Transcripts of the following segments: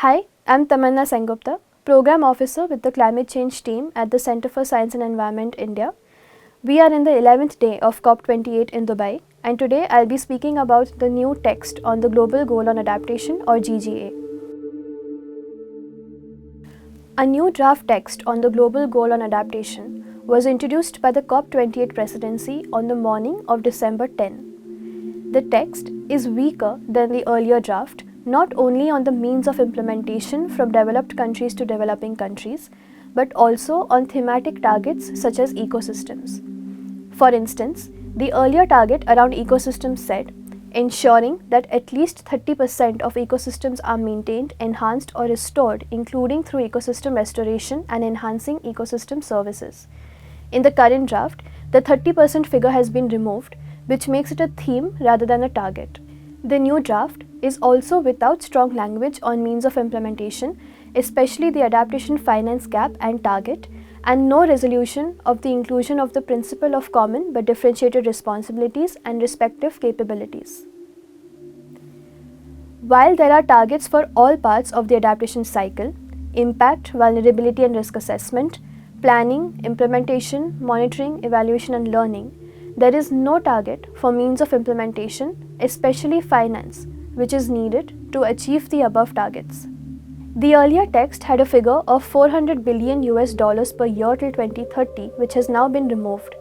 Hi, I'm Tamanna Sengupta, Program Officer with the Climate Change team at the Center for Science and Environment, India. We are in the 11th day of COP28 in Dubai, and today I'll be speaking about the new text on the Global Goal on Adaptation, or GGA. A new draft text on the Global Goal on Adaptation was introduced by the COP28 presidency on the morning of December 10. The text is weaker than the earlier draft, not only on the means of implementation from developed countries to developing countries, but also on thematic targets such as ecosystems. For instance, the earlier target around ecosystems said, ensuring that at least 30% of ecosystems are maintained, enhanced or restored, including through ecosystem restoration and enhancing ecosystem services. In the current draft, the 30% figure has been removed, which makes it a theme rather than a target. The new draft is also without strong language on means of implementation, especially the adaptation finance gap and target, and no resolution of the inclusion of the principle of common but differentiated responsibilities and respective capabilities. While there are targets for all parts of the adaptation cycle, impact, vulnerability and risk assessment, planning, implementation, monitoring, evaluation and learning, there is no target for means of implementation, especially finance, which is needed to achieve the above targets. The earlier text had a figure of $400 billion per year till 2030, which has now been removed.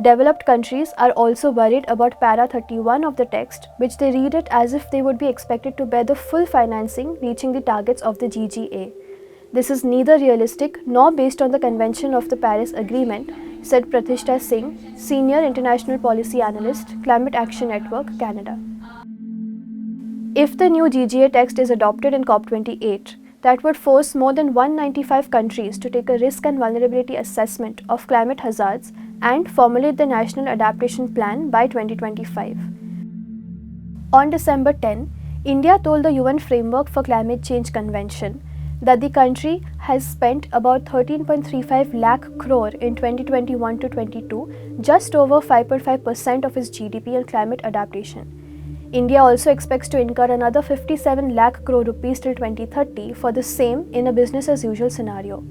Developed countries are also worried about para 31 of the text, which they read it as if they would be expected to bear the full financing reaching the targets of the GGA. This is neither realistic nor based on the Convention of the Paris Agreement, said Pratishtha Singh, Senior International Policy Analyst, Climate Action Network, Canada. If the new GGA text is adopted in COP28, that would force more than 195 countries to take a risk and vulnerability assessment of climate hazards and formulate the National Adaptation Plan by 2025. On December 10, India told the UN Framework for Climate Change Convention that the country has spent about 13.35 lakh crore in 2021 to 22, just over 5.5% of its GDP on climate adaptation. India also expects to incur another 57 lakh crore rupees till 2030 for the same in a business as usual scenario.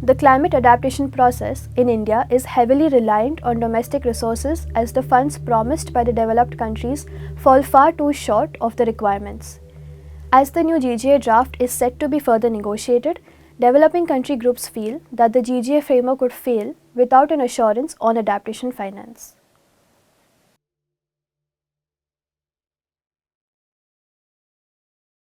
The climate adaptation process in India is heavily reliant on domestic resources as the funds promised by the developed countries fall far too short of the requirements. As the new GGA draft is set to be further negotiated, developing country groups feel that the GGA framework would fail without an assurance on adaptation finance.